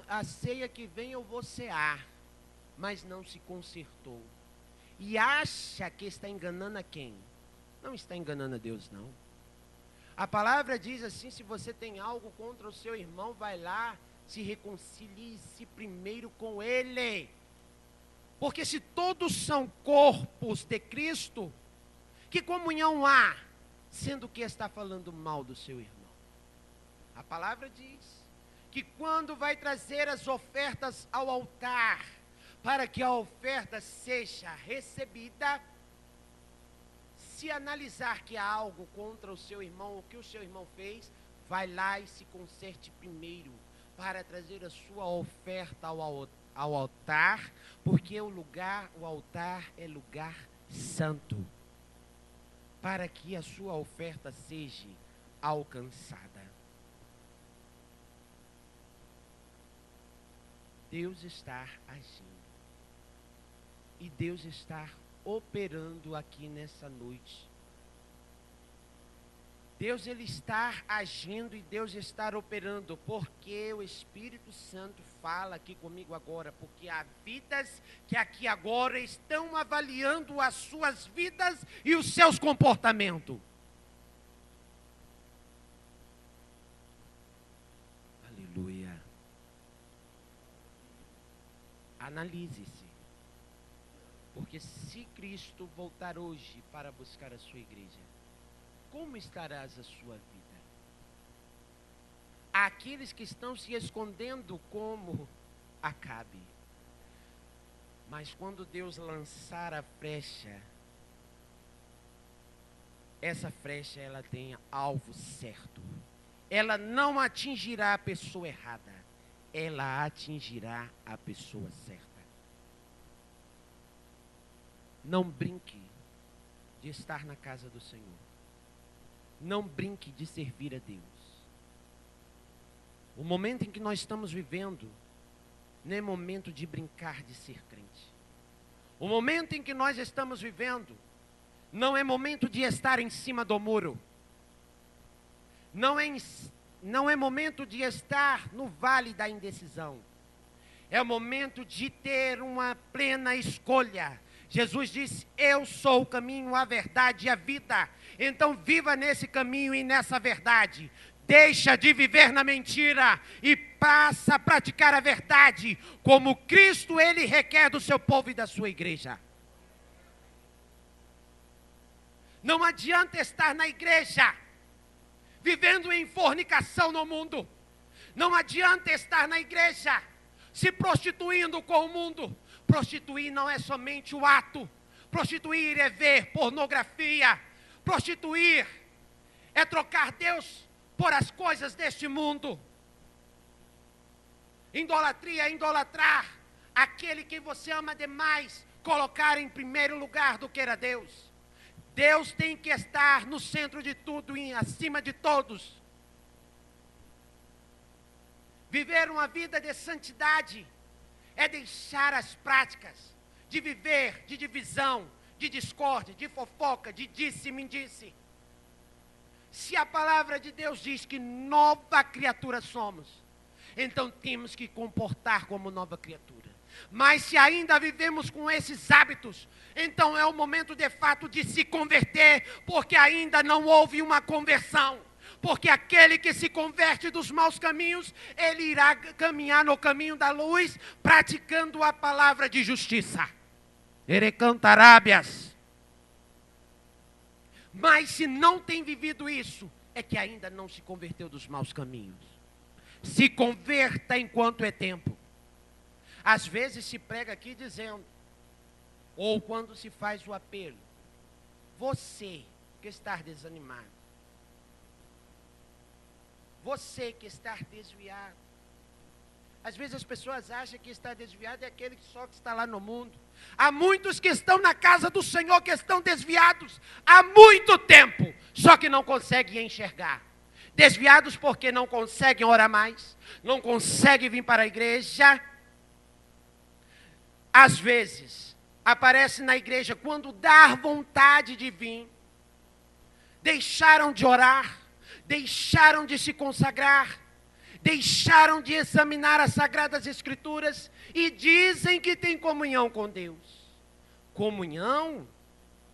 a ceia que vem eu vou cear. Mas não se consertou. E acha que está enganando a quem? Não está enganando a Deus, não. A palavra diz assim, se você tem algo contra o seu irmão, vai lá, se reconcilie-se primeiro com ele. Porque se todos são corpos de Cristo, que comunhão há, sendo que está falando mal do seu irmão? A palavra diz que quando vai trazer as ofertas ao altar, para que a oferta seja recebida, se analisar que há algo contra o seu irmão, o que o seu irmão fez, vai lá e se conserte primeiro, para trazer a sua oferta ao altar, porque o altar é lugar santo, para que a sua oferta seja alcançada. Deus está agindo. E Deus está operando aqui nessa noite. Deus ele está agindo e Deus está operando, porque o Espírito Santo fala aqui comigo agora, porque há vidas que aqui agora estão avaliando as suas vidas e os seus comportamentos. Aleluia. Analise-se. Porque se Cristo voltar hoje para buscar a sua igreja, como estarás a sua vida? Há aqueles que estão se escondendo como Acabe. Mas quando Deus lançar a flecha, essa flecha ela tem alvo certo. Ela não atingirá a pessoa errada. Ela atingirá a pessoa certa. Não brinque de estar na casa do Senhor. Não brinque de servir a Deus. O momento em que nós estamos vivendo não é momento de brincar de ser crente. O momento em que nós estamos vivendo não é momento de estar em cima do muro. Não é momento de estar no vale da indecisão. É o momento de ter uma plena escolha. Jesus disse: eu sou o caminho, a verdade e a vida. Então viva nesse caminho e nessa verdade. Deixa de viver na mentira e passa a praticar a verdade, como Cristo ele requer do seu povo e da sua igreja. Não adianta estar na igreja vivendo em fornicação no mundo. Não adianta estar na igreja se prostituindo com o mundo. Prostituir não é somente o ato. Prostituir é ver pornografia. Prostituir é trocar Deus por as coisas deste mundo. Idolatria é idolatrar aquele que você ama demais, colocar em primeiro lugar do que era Deus. Deus tem que estar no centro de tudo e acima de todos. Viver uma vida de santidade é deixar as práticas de viver de divisão, de discórdia, de fofoca, de disse-me-disse. Se a palavra de Deus diz que nova criatura somos, então temos que comportar como nova criatura. Mas se ainda vivemos com esses hábitos, então é o momento de fato de se converter, porque ainda não houve uma conversão. Porque aquele que se converte dos maus caminhos, ele irá caminhar no caminho da luz, praticando a palavra de justiça. Erecantarábias. Mas se não tem vivido isso, é que ainda não se converteu dos maus caminhos. Se converta enquanto é tempo. Às vezes se prega aqui dizendo, ou quando se faz o apelo, você que está desanimado, você que está desviado. Às vezes as pessoas acham que está desviado é aquele que só está lá no mundo. Há muitos que estão na casa do Senhor que estão desviados há muito tempo, só que não conseguem enxergar. Desviados porque não conseguem orar mais, não conseguem vir para a igreja. Às vezes, aparece na igreja quando dá vontade de vir. Deixaram de orar, deixaram de se consagrar, deixaram de examinar as Sagradas Escrituras e dizem que tem comunhão com Deus. Comunhão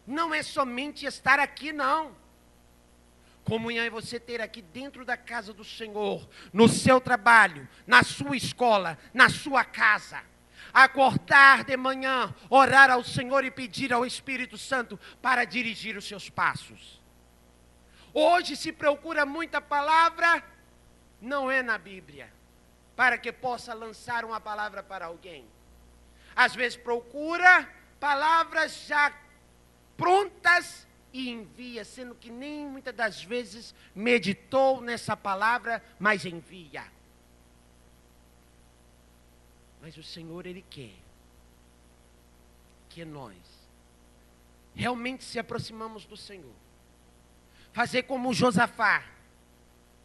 não é somente estar aqui, não. Comunhão é você ter aqui dentro da casa do Senhor, no seu trabalho, na sua escola, na sua casa. Acordar de manhã, orar ao Senhor e pedir ao Espírito Santo para dirigir os seus passos. Hoje se procura muita palavra, não é na Bíblia, para que possa lançar uma palavra para alguém. Às vezes procura palavras já prontas e envia, sendo que nem muitas das vezes meditou nessa palavra, mas envia. Mas o Senhor, Ele quer que nós realmente se aproximamos do Senhor. Fazer como Josafá,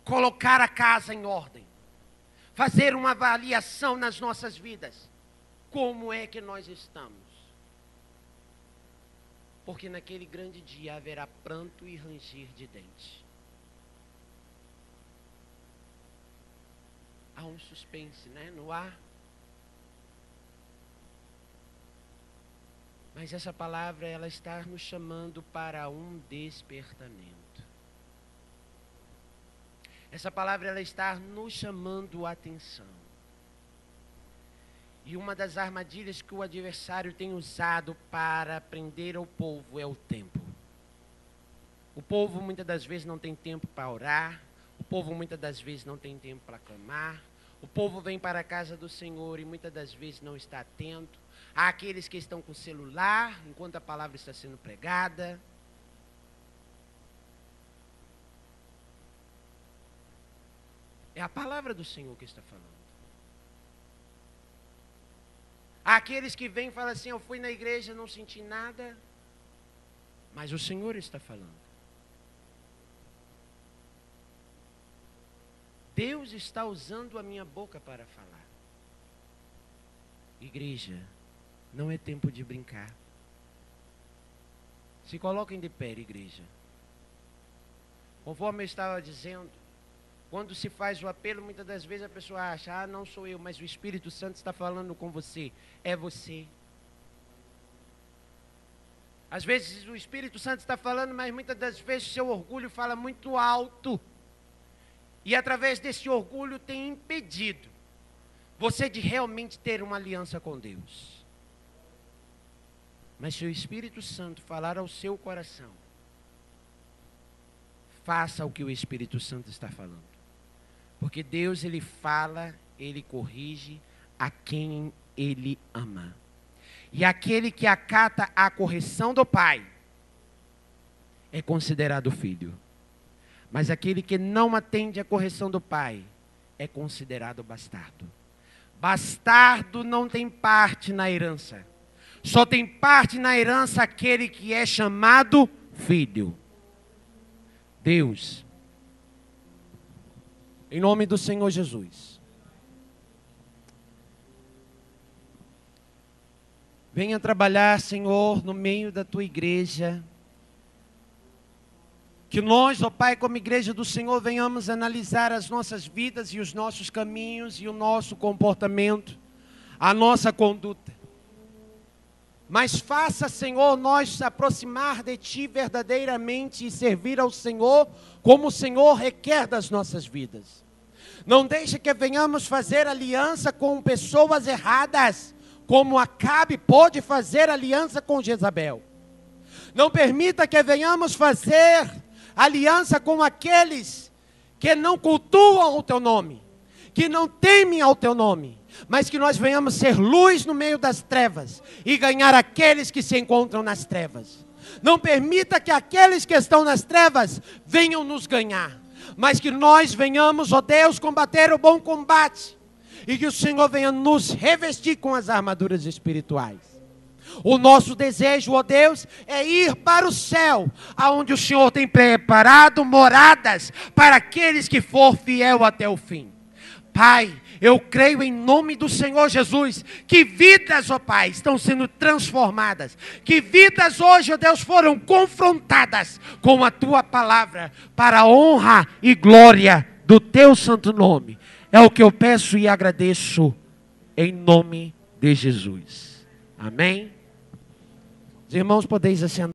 colocar a casa em ordem. Fazer uma avaliação nas nossas vidas. Como é que nós estamos? Porque naquele grande dia haverá pranto e ranger de dentes. Há um suspense, né, no ar. Mas essa palavra, ela está nos chamando para um despertamento. Essa palavra, ela está nos chamando a atenção. E uma das armadilhas que o adversário tem usado para prender o povo é o tempo. O povo muitas das vezes não tem tempo para orar. O povo muitas das vezes não tem tempo para clamar. O povo vem para a casa do Senhor e muitas das vezes não está atento. Há aqueles que estão com o celular enquanto a palavra está sendo pregada. É a palavra do Senhor que está falando. Há aqueles que vêm e falam assim: eu fui na igreja, não senti nada. Mas o Senhor está falando. Deus está usando a minha boca para falar. Igreja, não é tempo de brincar. Se coloquem de pé, igreja. Conforme eu estava dizendo, quando se faz o apelo, muitas das vezes a pessoa acha: ah, não sou eu, mas o Espírito Santo está falando com você. É você. Às vezes o Espírito Santo está falando, mas muitas das vezes o seu orgulho fala muito alto. E através desse orgulho tem impedido você de realmente ter uma aliança com Deus. Mas se o Espírito Santo falar ao seu coração, faça o que o Espírito Santo está falando. Porque Deus, Ele fala, Ele corrige a quem Ele ama. E aquele que acata a correção do Pai é considerado filho. Mas aquele que não atende à correção do Pai é considerado bastardo. Bastardo não tem parte na herança. Só tem parte na herança aquele que é chamado filho. Deus, em nome do Senhor Jesus, venha trabalhar, Senhor, no meio da tua igreja. Que nós, ó Pai, como igreja do Senhor, venhamos analisar as nossas vidas e os nossos caminhos e o nosso comportamento, a nossa conduta. Mas faça, Senhor, nós se aproximar de Ti verdadeiramente e servir ao Senhor como o Senhor requer das nossas vidas. Não deixe que venhamos fazer aliança com pessoas erradas, como Acabe pôde fazer aliança com Jezabel. Não permita que venhamos fazer aliança com aqueles que não cultuam o Teu nome, que não temem ao Teu nome, mas que nós venhamos ser luz no meio das trevas e ganhar aqueles que se encontram nas trevas. Não permita que aqueles que estão nas trevas venham nos ganhar, mas que nós venhamos, ó Deus, combater o bom combate e que o Senhor venha nos revestir com as armaduras espirituais. O nosso desejo, ó Deus, é ir para o céu, aonde o Senhor tem preparado moradas para aqueles que for fiel até o fim. Pai, eu creio em nome do Senhor Jesus, que vidas, ó Pai, estão sendo transformadas, que vidas hoje, ó Deus, foram confrontadas com a Tua palavra, para a honra e glória do Teu santo nome. É o que eu peço e agradeço, em nome de Jesus. Amém? Os irmãos, podeis assentar.